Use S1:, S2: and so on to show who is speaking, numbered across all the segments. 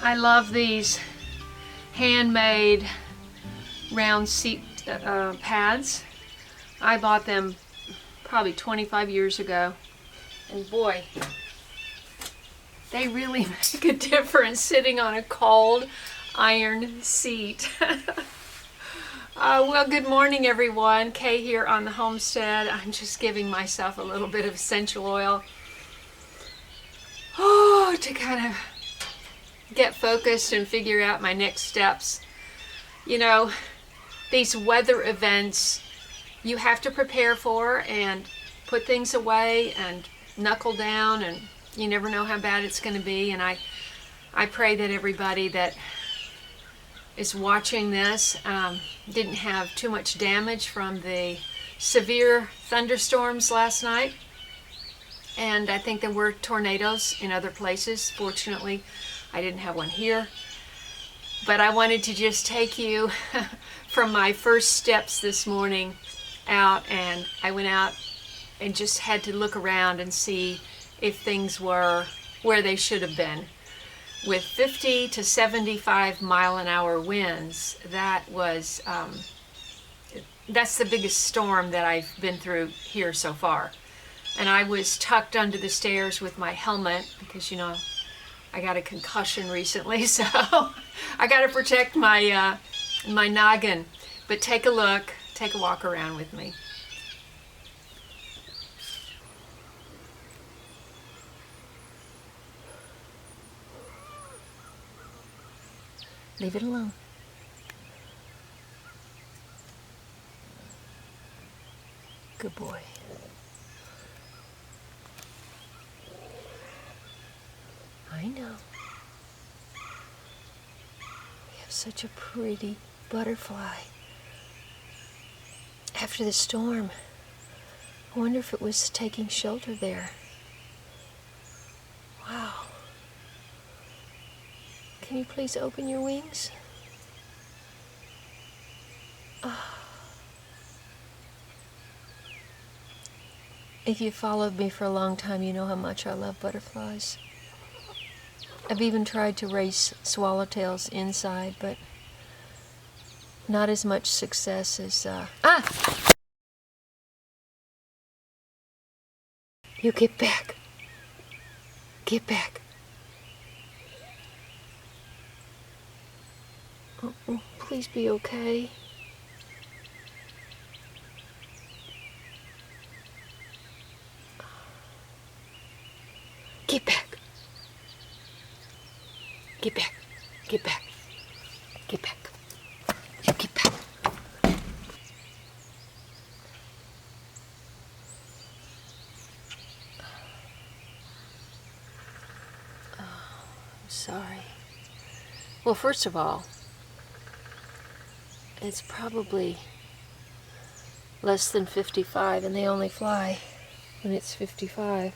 S1: I love these handmade round seat pads. I bought them probably 25 years ago, and boy, they really make a difference sitting on a cold iron seat. Well, good morning everyone. Kay here on the homestead. I'm just giving myself a little bit of essential oil to kind of get focused and figure out my next steps. You know, these weather events you have to prepare for and put things away and knuckle down, and you never know how bad it's going to be. And I pray that everybody that is watching this didn't have too much damage from the severe thunderstorms last night. And I think there were tornadoes in other places. Fortunately, I didn't have one here. But I wanted to just take you from my first steps this morning out, and I went out and just had to look around and see if things were where they should have been. With 50 to 75 mile an hour winds, that was that's the biggest storm that I've been through here so far. And I was tucked under the stairs with my helmet because, you know, I got a concussion recently, so I got to protect my my noggin. But take a look, take a walk around with me. Leave it alone. Good boy. I know. We have such a pretty butterfly. After the storm, I wonder if it was taking shelter there. Wow. Can you please open your wings? Oh. If you've followed me for a long time, you know how much I love butterflies. I've even tried to raise swallowtails inside, but not as much success as... You get back. Get back. Oh, please be okay. Get back. Get back. Get back. Get back. Get back. Oh, I'm sorry. Well, first of all, it's probably less than 55, and they only fly when it's 55.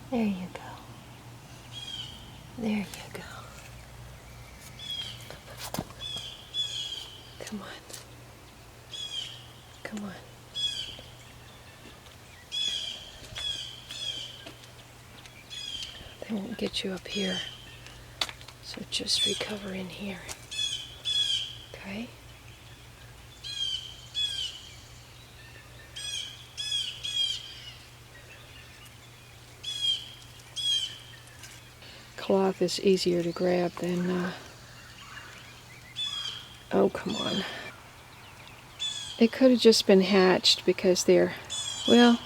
S1: There you go. There you go. Come on. Come on. They won't get you up here. So just recover in here. Okay? Cloth is easier to grab than oh, come on. It could have just been hatched because they're, well,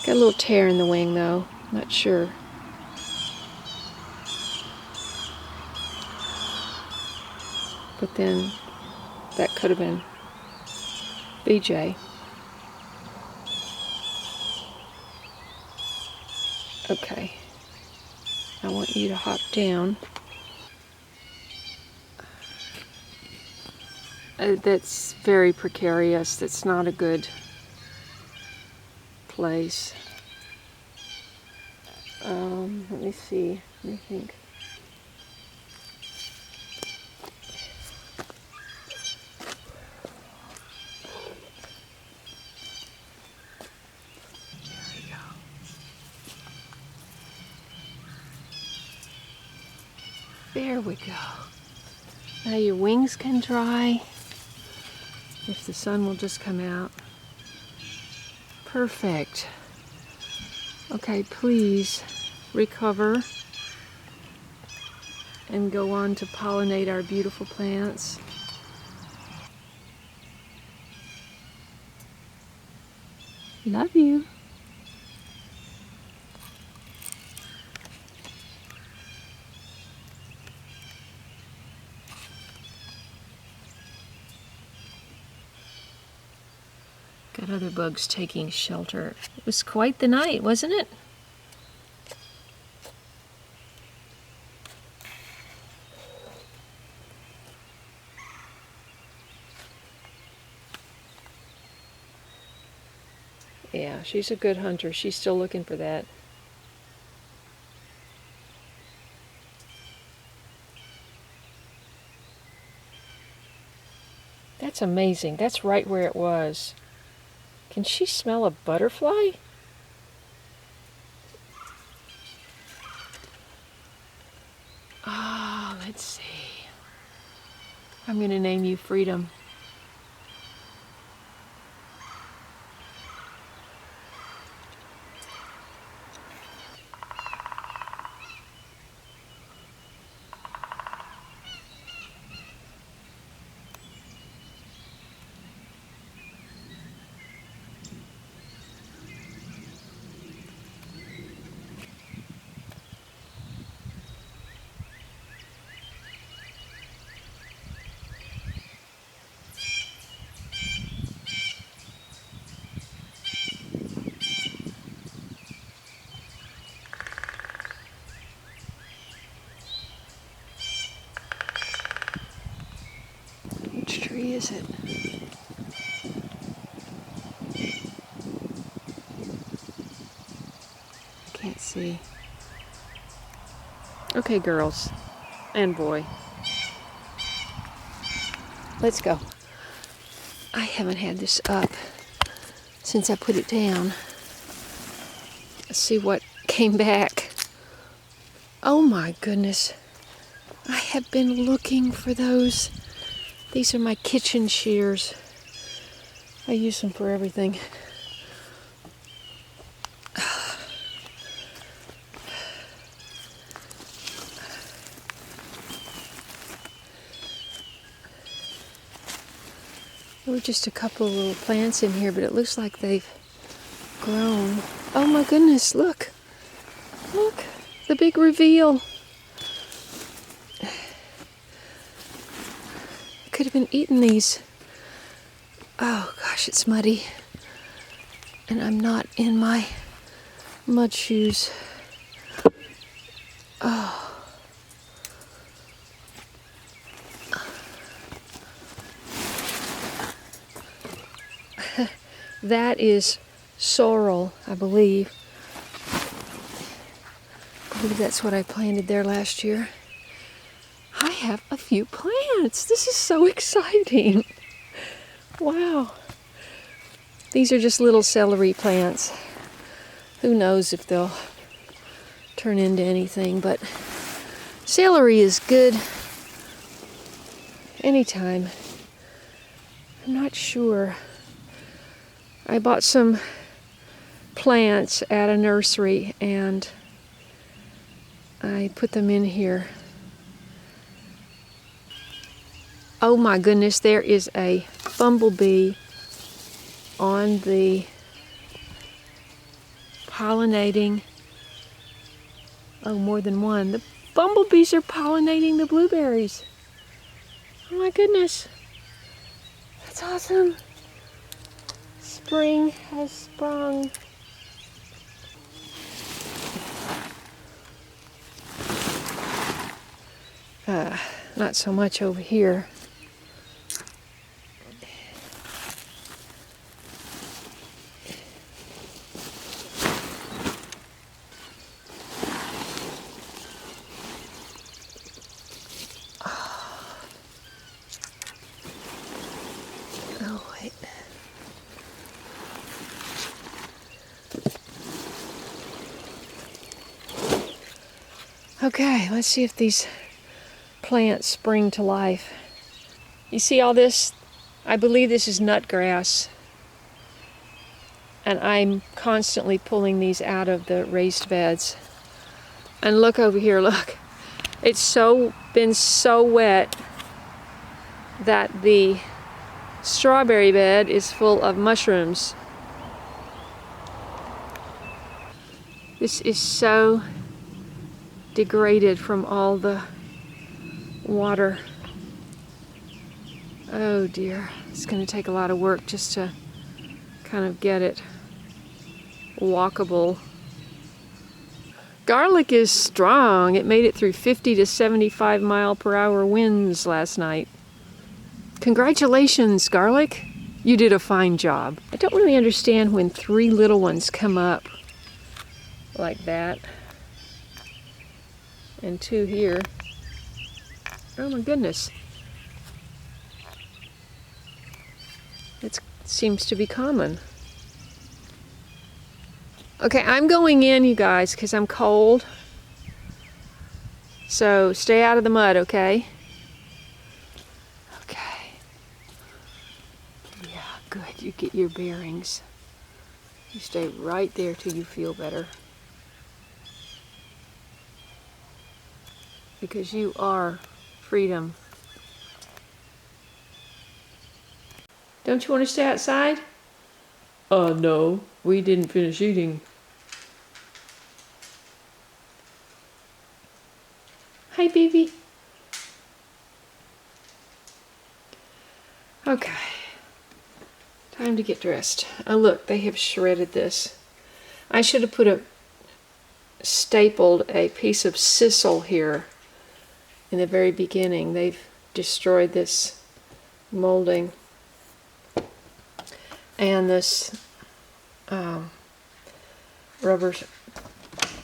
S1: got a little tear in the wing though. Not sure. But then that could have been BJ. Okay. I want you to hop down. That's very precarious. That's not a good place. Let me see. What do you think? There we go. Now your wings can dry. If the sun will just come out. Perfect. Okay, please recover and go on to pollinate our beautiful plants. Love you. Got other bugs taking shelter. It was quite the night, wasn't it? Yeah, she's a good hunter. She's still looking for that. That's amazing. That's right where it was. Can she smell a butterfly? Ah, let's see. I'm going to name you Freedom. Which tree is it? I can't see. Okay, girls and boy. Let's go. I haven't had this up since I put it down. Let's see what came back. Oh my goodness. I have been looking for those. These are my kitchen shears. I use them for everything. There were just a couple of little plants in here, but it looks like they've grown. Oh my goodness, look. Look, the big reveal. I could have been eating these. Oh gosh, it's muddy. And I'm not in my mud shoes. Oh. That is sorrel, I believe. I believe that's what I planted there last year. I have a few plants. This is so exciting. Wow. These are just little celery plants. Who knows if they'll turn into anything, but celery is good anytime. I'm not sure. I bought some plants at a nursery and I put them in here. Oh my goodness, there is a bumblebee on the pollinating. Oh, more than one. The bumblebees are pollinating the blueberries. Oh my goodness. That's awesome. Spring has sprung. Not so much over here. Okay, let's see if these plants spring to life. You see all this? I believe this is nutgrass. And I'm constantly pulling these out of the raised beds. And look over here, look. It's been so wet that the strawberry bed is full of mushrooms. This is so degraded from all the water. Oh dear, it's going to take a lot of work just to kind of get it walkable. Garlic is strong. It made it through 50 to 75 mile per hour winds last night. Congratulations, garlic. You did a fine job. I don't really understand when 3 little ones come up like that. And 2 here. Oh my goodness. It seems to be common. Okay, I'm going in, you guys, because I'm cold. So stay out of the mud, okay? Okay. Yeah, good. You get your bearings. You stay right there till you feel better. Because you are freedom. Don't you want to stay outside? No. We didn't finish eating. Hi, baby. Okay. Time to get dressed. Oh, look, they have shredded this. I should have stapled a piece of sisal here in the very beginning. They've destroyed this molding. And this rubber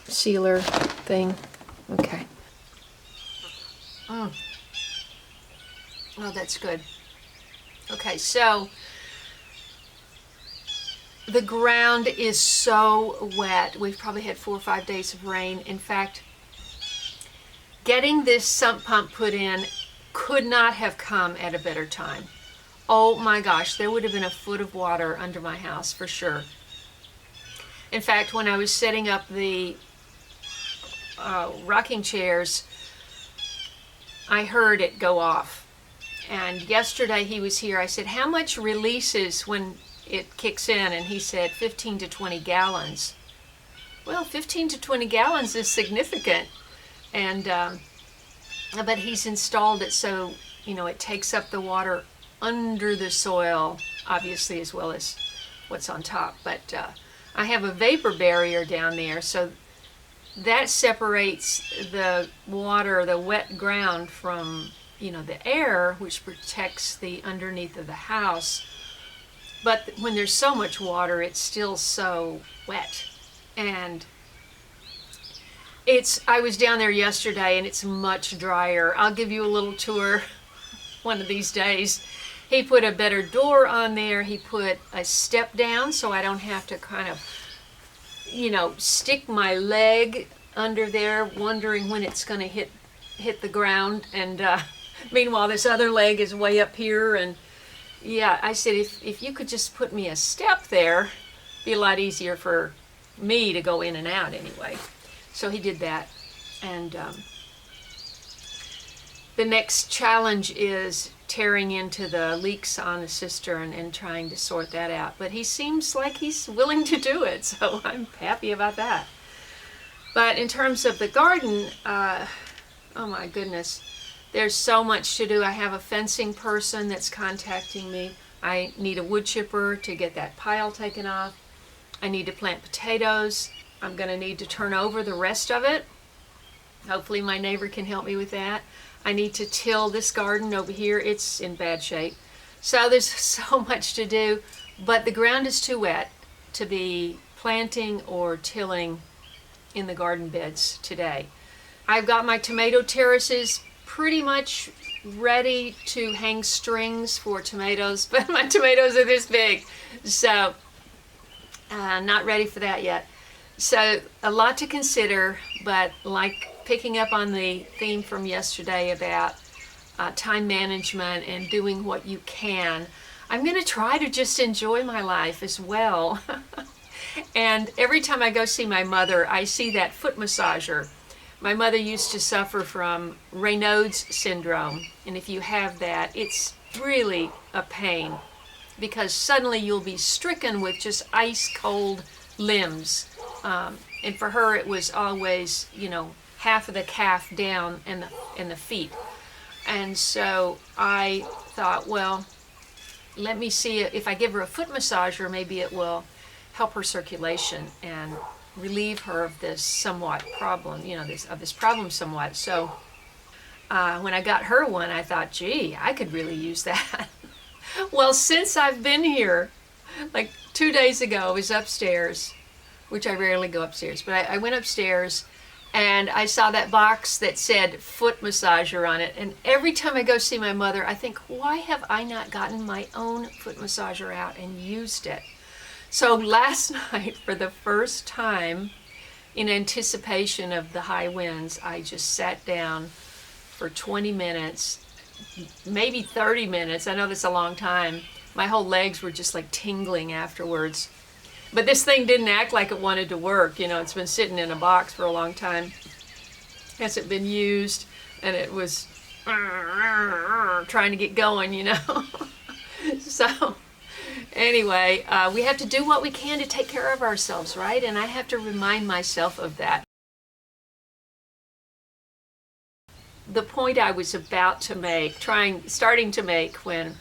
S1: sealer thing. Okay. Oh, that's good. Okay, so the ground is so wet. We've probably had 4 or 5 days of rain. In fact, getting this sump pump put in could not have come at a better time. Oh my gosh, there would have been a foot of water under my house for sure. In fact, when I was setting up the rocking chairs, I heard it go off. And yesterday he was here. I said, how much releases when it kicks in? And he said 15 to 20 gallons. Well, 15 to 20 gallons is significant. And but he's installed it so, you know, it takes up the water under the soil, obviously, as well as what's on top. But I have a vapor barrier down there, so that separates the water, the wet ground, from, you know, the air, which protects the underneath of the house. But when there's so much water, it's still so wet. And I was down there yesterday, and it's much drier. I'll give you a little tour one of these days. He put a better door on there. He put a step down so I don't have to kind of, you know, stick my leg under there wondering when it's going to hit the ground. And meanwhile, this other leg is way up here. And yeah, I said, if you could just put me a step there, it'd be a lot easier for me to go in and out anyway. So he did that. And the next challenge is tearing into the leaks on the cistern and trying to sort that out. But he seems like he's willing to do it, so I'm happy about that. But in terms of the garden, oh my goodness, there's so much to do. I have a fencing person that's contacting me. I need a wood chipper to get that pile taken off. I need to plant potatoes. I'm going to need to turn over the rest of it. Hopefully my neighbor can help me with that. I need to till this garden over here. It's in bad shape. So there's so much to do, but the ground is too wet to be planting or tilling in the garden beds today. I've got my tomato terraces pretty much ready to hang strings for tomatoes, but my tomatoes are this big, so not ready for that yet. So a lot to consider, but like picking up on the theme from yesterday about time management and doing what you can, I'm going to try to just enjoy my life as well. And every time I go see my mother, I see that foot massager. My mother used to suffer from Raynaud's syndrome, and if you have that, it's really a pain because suddenly you'll be stricken with just ice cold limbs. And for her, it was always, half of the calf down and the feet. And so I thought, well, let me see if I give her a foot massager, maybe it will help her circulation and relieve her of this somewhat problem, this problem somewhat. So when I got her one, I thought, gee, I could really use that. Well, since I've been here, like 2 days ago, I was upstairs, which I rarely go upstairs, but I went upstairs and I saw that box that said foot massager on it. And every time I go see my mother, I think, why have I not gotten my own foot massager out and used it? So last night, for the first time, in anticipation of the high winds, I just sat down for 20 minutes, maybe 30 minutes. I know that's a long time. My whole legs were just like tingling afterwards. But this thing didn't act like it wanted to work. It's been sitting in a box for a long time. Hasn't been used, and it was trying to get going, So anyway, we have to do what we can to take care of ourselves, right? And I have to remind myself of that. The point I was about to make, starting to make when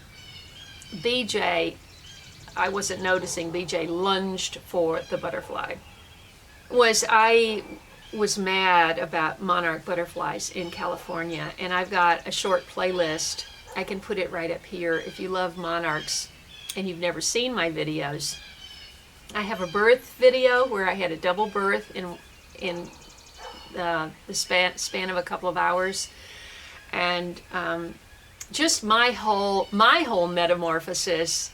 S1: BJ, I wasn't noticing, BJ lunged for the butterfly, I was mad about monarch butterflies in California, and I've got a short playlist. I can put it right up here. If you love monarchs and you've never seen my videos, I have a birth video where I had a double birth in the span of a couple of hours, and just my whole metamorphosis,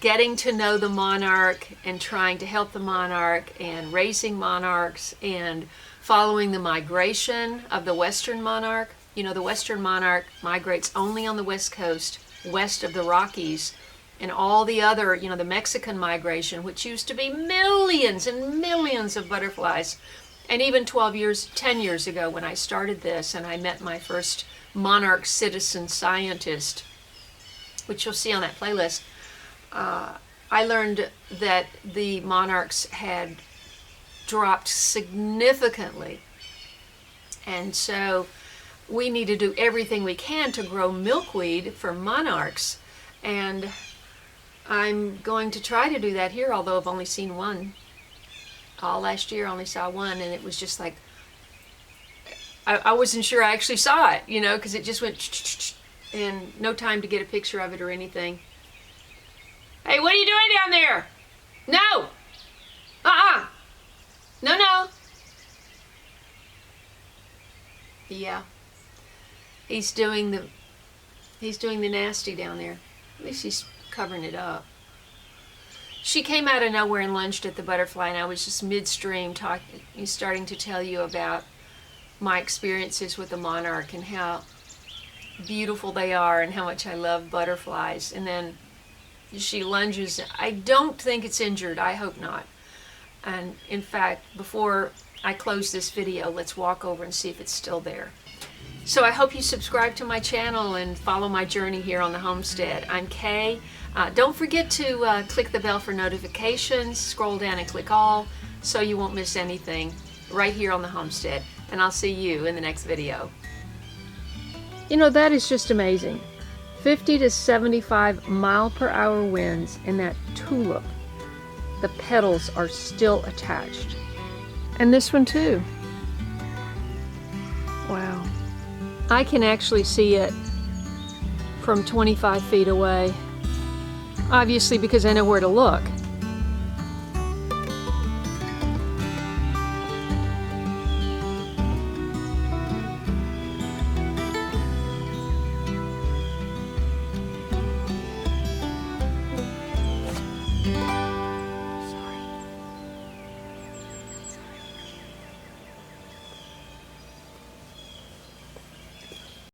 S1: getting to know the monarch and trying to help the monarch and raising monarchs and following the migration of the western monarch. The western monarch migrates only on the west coast, west of the Rockies, and all the other, the Mexican migration, which used to be millions and millions of butterflies. And even 10 years ago when I started this and I met my first monarch citizen scientist, which you'll see on that playlist, I learned that the monarchs had dropped significantly. And so we need to do everything we can to grow milkweed for monarchs. And I'm going to try to do that here, although I've only seen one. All last year I only saw one, and it was just like, I wasn't sure I actually saw it, because it just went and no time to get a picture of it or anything. Hey, what are you doing down there? No! No. Yeah. He's doing the nasty down there. At least he's covering it up. She came out of nowhere and lunged at the butterfly, and I was just midstream starting to tell you about my experiences with the monarch and how beautiful they are and how much I love butterflies. And then she lunges. I don't think it's injured. I hope not. And in fact, before I close this video, let's walk over and see if it's still there. So I hope you subscribe to my channel and follow my journey here on the homestead. I'm Kaye. Don't forget to click the bell for notifications, scroll down and click all so you won't miss anything right here on the homestead. And I'll see you in the next video. That is just amazing. 50 to 75 mile per hour winds, and that tulip, the petals are still attached. And this one too. Wow. I can actually see it from 25 feet away. Obviously, because I know where to look.